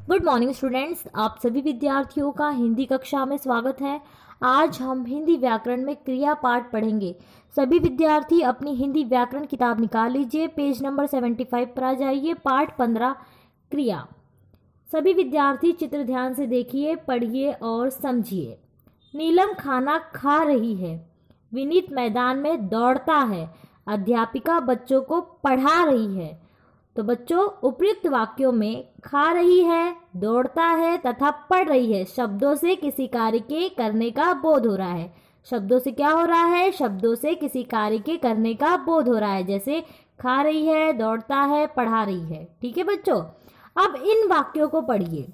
Good morning students, आप सभी विद्यार्थियों का हिंदी कक्षा में स्वागत है। आज हम हिंदी व्याकरण में क्रिया पाठ पढ़ेंगे। सभी विद्यार्थी अपनी हिंदी व्याकरण किताब निकाल लीजिए, पेज नंबर 75 पर आ जाइए। पाठ 15 क्रिया। सभी विद्यार्थी चित्र ध्यान से देखिए, पढ़िए और समझिए। नीलम खाना खा रही है, विनीत मैदान में दौड़ता है, अध्यापिका बच्चों को पढ़ा रही है। तो बच्चों, उपयुक्त वाक्यों में खा रही है, दौड़ता है तथा पढ़ रही है शब्दों से किसी कार्य के करने का बोध हो रहा है। शब्दों से क्या हो रहा है? शब्दों से किसी कार्य के करने का बोध हो रहा है, जैसे खा रही है, दौड़ता है, पढ़ा रही है। ठीक है बच्चों, अब इन वाक्यों को पढ़िए।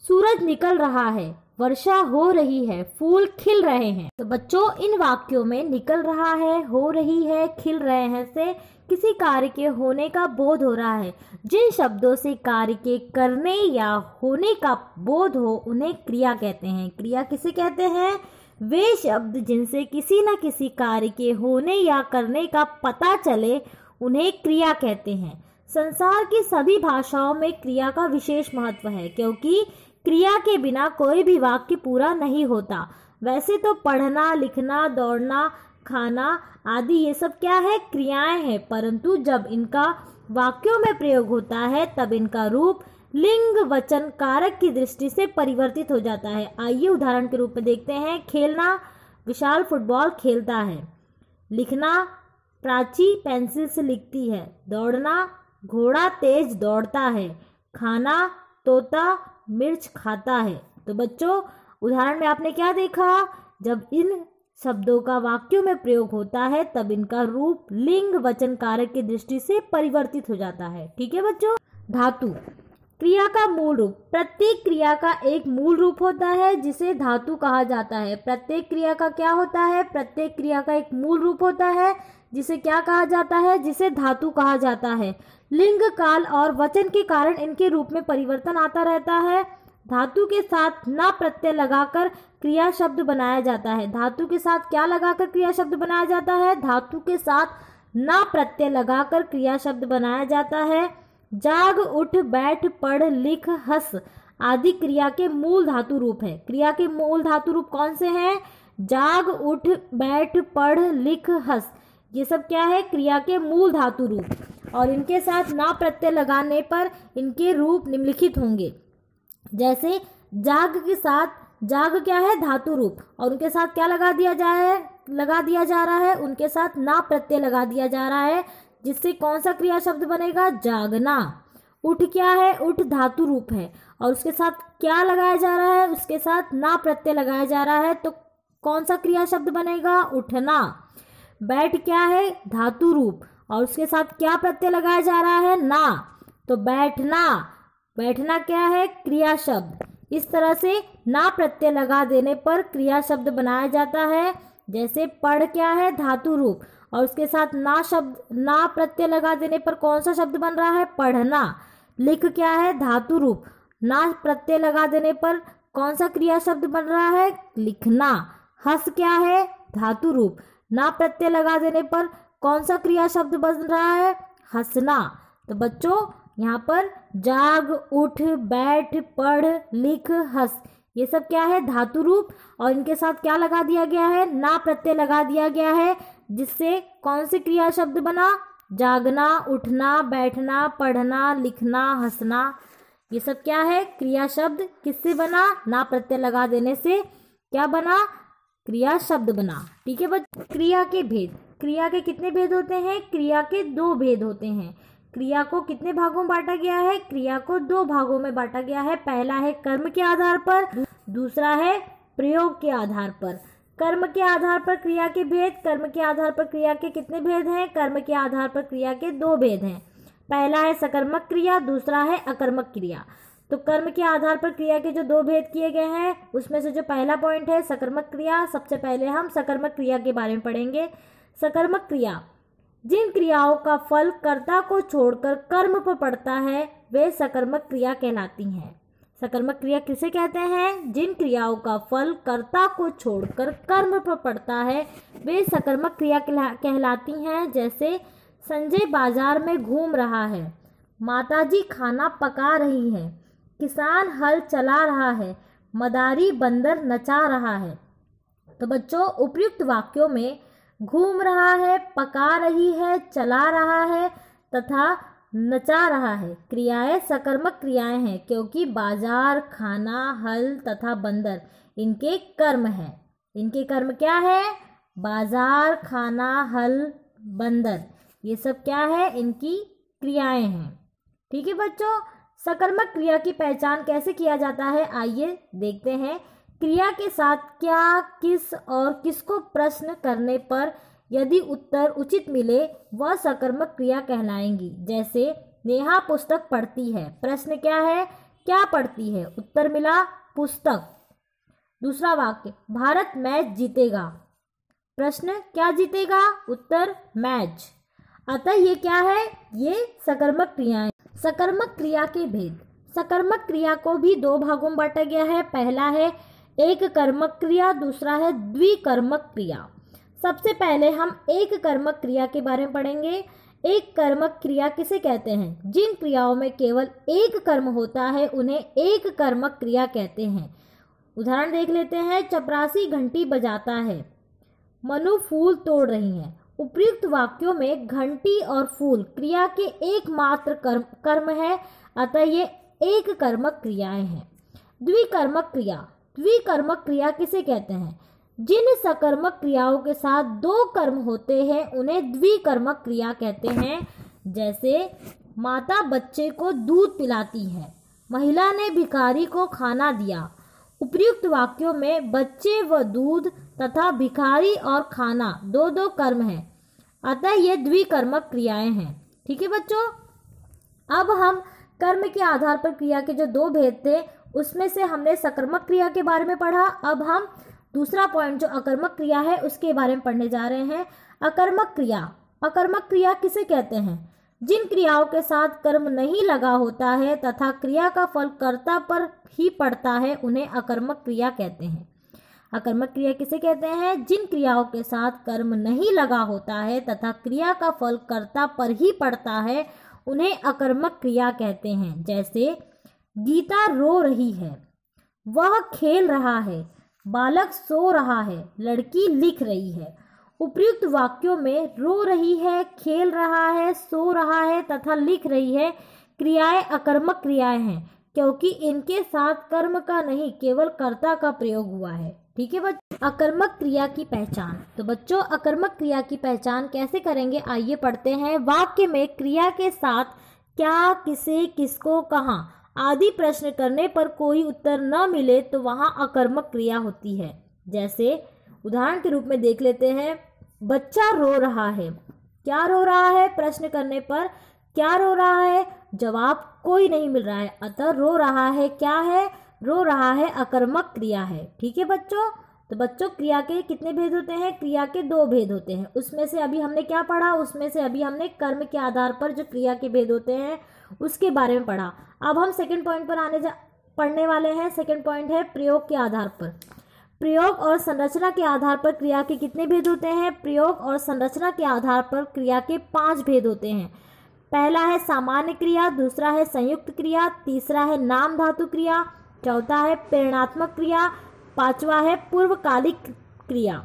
सूरज निकल रहा है, वर्षा हो रही है, फूल खिल रहे हैं। तो बच्चों, इन वाक्यों में निकल रहा है, हो रही है, खिल रहे हैं से किसी कार्य के होने का बोध हो रहा है। जिन शब्दों से कार्य के करने या होने का बोध हो उन्हें क्रिया कहते हैं। क्रिया किसे कहते हैं? वे शब्द जिनसे किसी न किसी कार्य के होने या करने का पता चले उन्हें क्रिया कहते हैं। संसार की सभी भाषाओं में क्रिया का विशेष महत्व है, क्योंकि क्रिया के बिना कोई भी वाक्य पूरा नहीं होता। वैसे तो पढ़ना, लिखना, दौड़ना, खाना आदि ये सब क्या है? क्रियाएं हैं, परंतु जब इनका वाक्यों में प्रयोग होता है तब इनका रूप लिंग वचन कारक की दृष्टि से परिवर्तित हो जाता है। आइए उदाहरण के रूप में देखते हैं। खेलना, विशाल फुटबॉल खेलता है। लिखना, प्राची पेंसिल से लिखती है। दौड़ना, घोड़ा तेज दौड़ता है। खाना, तोता मिर्च खाता है। तो बच्चों, उदाहरण में आपने क्या देखा? जब इन शब्दों का वाक्यों में प्रयोग होता है तब इनका रूप लिंग वचन कारक की दृष्टि से परिवर्तित हो जाता है। ठीक है बच्चों। धातु, क्रिया का मूल रूप। प्रत्येक क्रिया का एक मूल रूप होता है जिसे धातु कहा जाता है। प्रत्येक क्रिया का क्या होता है? प्रत्येक क्रिया का एक मूल रूप होता है जिसे क्या कहा जाता है? जिसे धातु कहा जाता है। लिंग, काल और वचन के कारण इनके रूप में परिवर्तन आता रहता है। धातु के साथ ना प्रत्यय लगाकर क्रिया शब्द बनाया जाता है। धातु के साथ क्या लगाकर क्रिया शब्द बनाया जाता है? धातु के साथ ना प्रत्यय लगाकर क्रिया शब्द बनाया जाता है। जाग, उठ, बैठ, पढ़, लिख, हंस आदि क्रिया के मूल धातु रूप है। क्रिया के मूल धातु रूप कौन से हैं? जाग, उठ, बैठ, पढ़, लिख, हंस, ये सब क्या है? क्रिया के मूल धातु रूप। और इनके साथ ना प्रत्यय लगाने पर इनके रूप निम्नलिखित होंगे। जैसे जाग के साथ, जाग क्या है? धातु रूप, और उनके साथ क्या लगा दिया जा रहा है? उनके साथ ना प्रत्यय लगा दिया जा रहा है, जिससे कौन सा क्रिया शब्द बनेगा? जागना। उठ क्या है? उठ धातु रूप है, और उसके साथ क्या लगाया जा रहा है? उसके साथ ना प्रत्यय लगाया जा रहा है, तो कौन सा क्रिया शब्द बनेगा? उठना। बैठ क्या है? धातु रूप, और उसके साथ क्या प्रत्यय लगाया जा रहा है? ना, तो बैठना। बैठना क्या है? क्रिया शब्द। इस तरह से ना प्रत्यय लगा देने पर क्रिया शब्द बनाया जाता है। जैसे पढ़ क्या है? धातु रूप, और उसके साथ ना प्रत्यय लगा देने पर कौन सा शब्द बन रहा है? पढ़ना। लिख क्या है? धातु रूप, ना प्रत्यय लगा देने पर कौन सा क्रिया शब्द बन रहा है? लिखना। हंस क्या है? धातु रूप, ना प्रत्यय लगा देने पर कौन सा क्रिया शब्द बन रहा है? हंसना। तो बच्चों, यहाँ पर जाग, उठ, बैठ, पढ़, लिख, हंस, ये सब क्या है? धातु रूप, और इनके साथ क्या लगा दिया गया है? ना प्रत्यय लगा दिया गया है, जिससे कौन से क्रिया शब्द बना? जागना, उठना, बैठना, पढ़ना, लिखना, हंसना, ये सब क्या है? क्रिया शब्द। किससे बना? ना प्रत्यय लगा देने से क्या बना? क्रिया शब्द बना। ठीक है बच्चों। क्रिया के भेद। क्रिया के कितने भेद होते हैं? क्रिया के 2 भेद होते हैं। क्रिया को कितने भागों में बांटा गया है? क्रिया को 2 भागों में बांटा गया है। पहला है कर्म के आधार पर, दूसरा है प्रयोग के आधार पर। कर्म के आधार पर क्रिया के भेद। कर्म के आधार पर क्रिया के कितने भेद हैं? कर्म के आधार पर क्रिया के 2 भेद हैं। पहला है सकर्मक क्रिया, दूसरा है अकर्मक क्रिया। तो कर्म के आधार पर क्रिया के जो 2 भेद किए गए हैं, उसमें से जो पहला पॉइंट है सकर्मक क्रिया, सबसे पहले हम सकर्मक क्रिया के बारे में पढ़ेंगे। सकर्मक क्रिया, जिन क्रियाओं का फल कर्ता को छोड़कर कर्म पर पड़ता है वे सकर्मक क्रिया कहलाती हैं। सकर्मक क्रिया किसे कहते हैं? जिन क्रियाओं का फल कर्ता को छोड़कर कर्म पर पड़ता है वे सकर्मक क्रिया कहलाती हैं। जैसे संजय बाजार में घूम रहा है, माताजी खाना पका रही हैं, किसान हल चला रहा है, मदारी बंदर नचा रहा है। तो बच्चों उपयुक्त वाक्यों में घूम रहा है, पका रही है, चला रहा है तथा नचा रहा है क्रियाएं सकर्मक क्रियाएं हैं, क्योंकि बाजार, खाना, हल तथा बंदर इनके कर्म हैं। इनके कर्म क्या है? बाजार, खाना, हल, बंदर, ये सब क्या है? इनकी क्रियाएं हैं। ठीक है बच्चों, सकर्मक क्रिया की पहचान कैसे किया जाता है, आइए देखते हैं। क्रिया के साथ क्या, किस और किसको प्रश्न करने पर यदि उत्तर उचित मिले वह सकर्मक क्रिया कहलाएंगी। जैसे नेहा पुस्तक पढ़ती है, प्रश्न क्या है? क्या पढ़ती है? उत्तर मिला पुस्तक। दूसरा वाक्य, भारत मैच जीतेगा, प्रश्न क्या जीतेगा? उत्तर मैच। अतः ये क्या है? ये सकर्मक क्रियाएं। सकर्मक क्रिया के भेद। सकर्मक क्रिया को भी दो भागों में बांटा गया है। पहला है एक कर्मक क्रिया, दूसरा है द्विकर्मक क्रिया। सबसे पहले हम एक कर्मक क्रिया के बारे में पढ़ेंगे। एक कर्मक क्रिया किसे कहते हैं? जिन क्रियाओं में केवल एक कर्म होता है उन्हें एक कर्मक क्रिया कहते हैं। उदाहरण देख लेते हैं। चपरासी घंटी बजाता है, मनु फूल तोड़ रही है। उपयुक्त वाक्यों में घंटी और फूल क्रिया के एकमात्र कर्म है, अतः ये एक कर्मक क्रियाएं हैं। द्विकर्मक क्रिया। द्विकर्मक क्रिया किसे कहते हैं? जिन सकर्मक क्रियाओं के साथ दो कर्म होते हैं उन्हें द्विकर्मक क्रिया कहते हैं। जैसे माता बच्चे को दूध पिलाती है, महिला ने भिखारी को खाना दिया। उपयुक्त वाक्यों में बच्चे व दूध तथा भिखारी और खाना दो दो कर्म हैं, अतः ये द्विकर्मक क्रियाएं हैं। ठीक है बच्चों, अब हम कर्म के आधार पर क्रिया के जो दो भेद थे उसमें से हमने सकर्मक क्रिया के बारे में पढ़ा। अब हम दूसरा पॉइंट जो अकर्मक क्रिया है उसके बारे में पढ़ने जा रहे हैं। अकर्मक क्रिया। अकर्मक क्रिया किसे कहते हैं? जिन क्रियाओं के साथ कर्म नहीं लगा होता है तथा क्रिया का फल कर्ता पर ही पड़ता है उन्हें अकर्मक क्रिया कहते हैं। अकर्मक क्रिया किसे कहते हैं? जिन क्रियाओं के साथ कर्म नहीं लगा होता है तथा क्रिया का फल कर्ता पर ही पड़ता है उन्हें अकर्मक क्रिया कहते हैं। जैसे गीता रो रही है, वह खेल रहा है, बालक सो रहा है, लड़की लिख रही है। उपयुक्त वाक्यों में रो रही है, खेल रहा है, सो रहा है तथा लिख रही है क्रियाएं अकर्मक क्रियाएं हैं, क्योंकि इनके साथ कर्म का नहीं केवल कर्ता का प्रयोग हुआ है। ठीक है बच्चों, अकर्मक क्रिया की पहचान। तो बच्चों अकर्मक क्रिया की पहचान कैसे करेंगे, आइए पढ़ते हैं। वाक्य में क्रिया के साथ क्या, किसे, किसको, कहाँ आदि प्रश्न करने पर कोई उत्तर न मिले तो वहां अकर्मक क्रिया होती है। जैसे उदाहरण के रूप में देख लेते हैं। बच्चा रो रहा है, क्या रो रहा है? प्रश्न करने पर क्या रो रहा है? जवाब कोई नहीं मिल रहा है, अतः रो रहा है क्या है? रो रहा है अकर्मक क्रिया है। ठीक है बच्चों, तो बच्चों क्रिया के कितने भेद होते हैं? क्रिया के दो भेद होते हैं। उसमें से अभी हमने क्या पढ़ा? उसमें से अभी हमने कर्म के आधार पर जो क्रिया के भेद होते हैं उसके बारे में पढ़ा। अब हम सेकंड पॉइंट पर पढ़ने वाले हैं। सेकंड पॉइंट है प्रयोग के आधार पर। प्रयोग और संरचना के आधार पर क्रिया के कितने भेद होते हैं? प्रयोग और संरचना के आधार पर क्रिया के 5 भेद होते हैं। पहला है सामान्य क्रिया, दूसरा है संयुक्त क्रिया, तीसरा है नाम धातु क्रिया, चौथा है प्रेरणात्मक क्रिया, पांचवा है पूर्वकालिक क्रिया।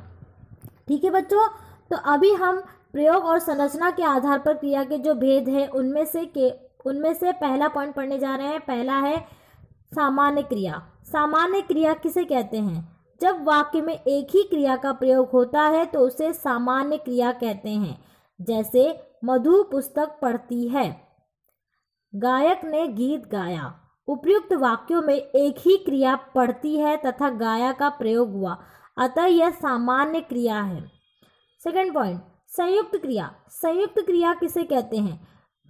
ठीक है बच्चों, तो अभी हम प्रयोग और संरचना के आधार पर क्रिया के जो भेद हैं उनमें से पहला पॉइंट पढ़ने जा रहे हैं। पहला है सामान्य क्रिया। सामान्य क्रिया किसे कहते हैं? जब वाक्य में एक ही क्रिया का प्रयोग होता है तो उसे सामान्य क्रिया कहते हैं। जैसे मधु पुस्तक पढ़ती है, गायक ने गीत गाया। उपयुक्त वाक्यों में एक ही क्रिया पढ़ती है तथा गाया का प्रयोग हुआ, अतः यह सामान्य क्रिया है। सेकंड पॉइंट, संयुक्त क्रिया। संयुक्त क्रिया किसे कहते हैं?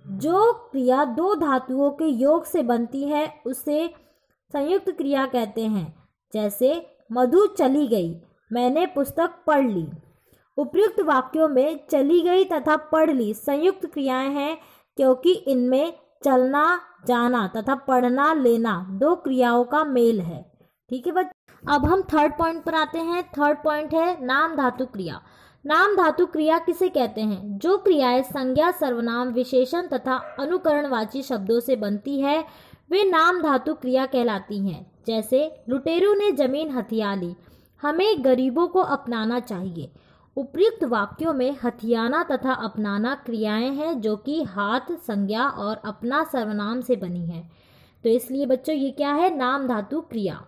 जो क्रिया दो धातुओं के योग से बनती है उसे संयुक्त क्रिया कहते हैं। जैसे मधु चली गई, मैंने पुस्तक पढ़ ली। उपयुक्त वाक्यों में चली गई तथा पढ़ ली संयुक्त क्रियाएं हैं, क्योंकि इनमें चलना, जाना तथा पढ़ना, लेना दो क्रियाओं का मेल है। ठीक है बच्चों, अब हम थर्ड पॉइंट पर आते हैं। थर्ड पॉइंट है नाम धातु क्रिया। नाम धातु क्रिया किसे कहते हैं? जो क्रियाएं संज्ञा, सर्वनाम, विशेषण तथा अनुकरणवाची शब्दों से बनती है वे नाम धातु क्रिया कहलाती हैं। जैसे लुटेरों ने जमीन हथिया ली, हमें गरीबों को अपनाना चाहिए। उपयुक्त वाक्यों में हथियाना तथा अपनाना क्रियाएं हैं जो कि हाथ, संज्ञा और अपना सर्वनाम से बनी है। तो इसलिए बच्चों ये क्या है, नाम धातु क्रिया।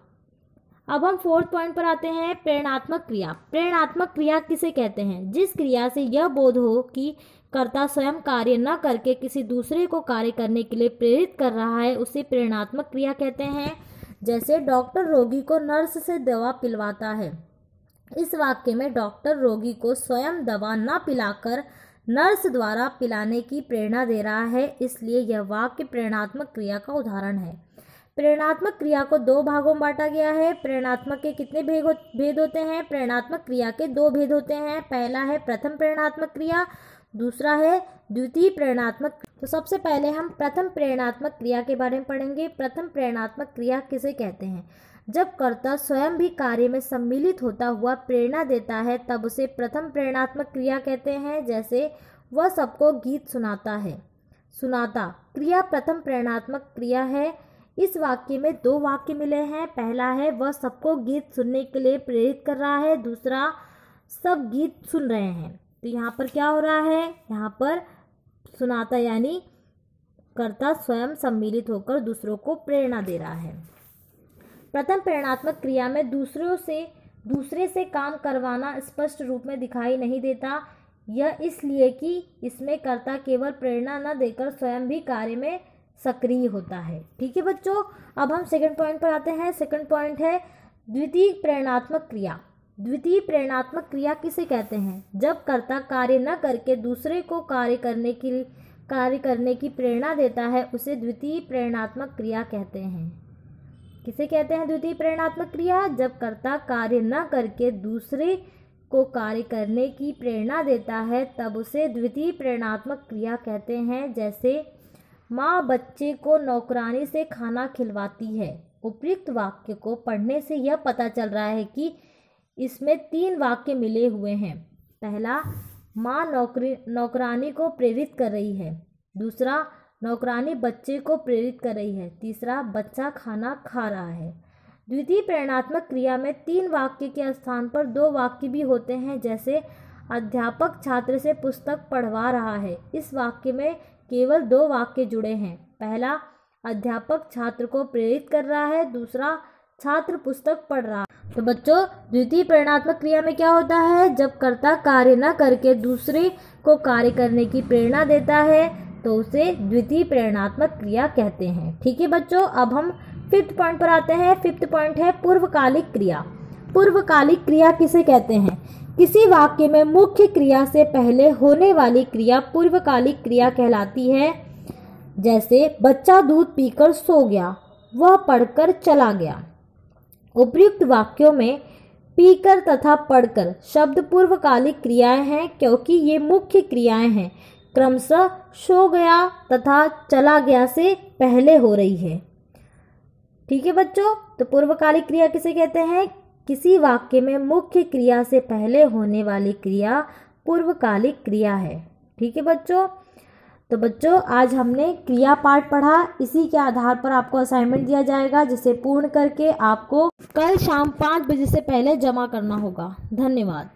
अब हम 4th पॉइंट पर आते हैं, प्रेरणात्मक क्रिया। प्रेरणात्मक क्रिया किसे कहते हैं? जिस क्रिया से यह बोध हो कि कर्ता स्वयं कार्य न करके किसी दूसरे को कार्य करने के लिए प्रेरित कर रहा है, उसे प्रेरणात्मक क्रिया कहते हैं। जैसे डॉक्टर रोगी को नर्स से दवा पिलवाता है। इस वाक्य में डॉक्टर रोगी को स्वयं दवा न पिलाकर नर्स द्वारा पिलाने की प्रेरणा दे रहा है, इसलिए यह वाक्य प्रेरणात्मक क्रिया का उदाहरण है। प्रेरणात्मक क्रिया को 2 भागों में बांटा गया है। प्रेरणात्मक के कितने भेद होते हैं? प्रेरणात्मक क्रिया के 2 भेद होते हैं। पहला है प्रथम प्रेरणात्मक क्रिया, दूसरा है द्वितीय प्रेरणात्मक। तो सबसे पहले हम प्रथम प्रेरणात्मक क्रिया के बारे में पढ़ेंगे। प्रथम प्रेरणात्मक क्रिया किसे कहते हैं? जब कर्ता स्वयं भी कार्य में सम्मिलित होता हुआ प्रेरणा देता है तब उसे प्रथम प्रेरणात्मक क्रिया कहते हैं। जैसे वह सबको गीत सुनाता है। सुनाता क्रिया प्रथम प्रेरणात्मक क्रिया है। इस वाक्य में 2 वाक्य मिले हैं। पहला है वह सबको गीत सुनने के लिए प्रेरित कर रहा है, दूसरा सब गीत सुन रहे हैं। तो यहाँ पर क्या हो रहा है? यहाँ पर सुनाता यानी कर्ता स्वयं सम्मिलित होकर दूसरों को प्रेरणा दे रहा है। प्रथम प्रेरणात्मक क्रिया में दूसरे से काम करवाना स्पष्ट रूप में दिखाई नहीं देता। यह इसलिए कि इसमें कर्ता केवल प्रेरणा न देकर स्वयं भी कार्य में सक्रिय होता है। ठीक है बच्चों, अब हम 2nd पॉइंट पर आते हैं। 2nd पॉइंट है द्वितीय प्रेरणात्मक क्रिया। द्वितीय प्रेरणात्मक क्रिया किसे कहते हैं? जब कर्ता कार्य न करके दूसरे को कार्य करने की प्रेरणा देता है, उसे द्वितीय प्रेरणात्मक क्रिया कहते हैं। किसे कहते हैं द्वितीय प्रेरणात्मक क्रिया? जब कर्ता कार्य न करके दूसरे को कार्य करने की प्रेरणा देता है तब उसे द्वितीय प्रेरणात्मक क्रिया कहते हैं। जैसे माँ बच्चे को नौकरानी से खाना खिलवाती है। उपयुक्त वाक्य को पढ़ने से यह पता चल रहा है कि इसमें 3 वाक्य मिले हुए हैं। पहला, माँ नौकरानी को प्रेरित कर रही है। दूसरा, नौकरानी बच्चे को प्रेरित कर रही है। तीसरा, बच्चा खाना खा रहा है। द्वितीय प्रेरणात्मक क्रिया में 3 वाक्य के स्थान पर 2 वाक्य भी होते हैं। जैसे अध्यापक छात्र से पुस्तक पढ़वा रहा है। इस वाक्य में केवल 2 वाक्य जुड़े हैं। पहला, अध्यापक छात्र को प्रेरित कर रहा है, दूसरा, छात्र पुस्तक पढ़ रहा है। तो बच्चों, द्वितीय प्रेरणात्मक क्रिया में क्या होता है? जब कर्ता कार्य न करके दूसरे को कार्य करने की प्रेरणा देता है तो उसे द्वितीय प्रेरणात्मक क्रिया कहते हैं। ठीक है बच्चों, अब हम 5th पॉइंट पर आते हैं। 5th पॉइंट है पूर्वकालिक क्रिया। पूर्वकालिक क्रिया किसे कहते हैं? किसी वाक्य में मुख्य क्रिया से पहले होने वाली क्रिया पूर्वकालिक क्रिया कहलाती है। जैसे बच्चा दूध पीकर सो गया, वह पढ़कर चला गया। उपयुक्त वाक्यों में पीकर तथा पढ़कर शब्द पूर्वकालिक क्रियाएं हैं क्योंकि ये मुख्य क्रियाएं हैं। क्रमशः सो गया तथा चला गया से पहले हो रही है। ठीक है बच्चों, तो पूर्वकालिक क्रिया किसे कहते हैं? किसी वाक्य में मुख्य क्रिया से पहले होने वाली क्रिया पूर्वकालिक क्रिया है। ठीक है बच्चों, तो बच्चों आज हमने क्रिया पाठ पढ़ा। इसी के आधार पर आपको असाइनमेंट दिया जाएगा जिसे पूर्ण करके आपको कल शाम 5 बजे से पहले जमा करना होगा। धन्यवाद।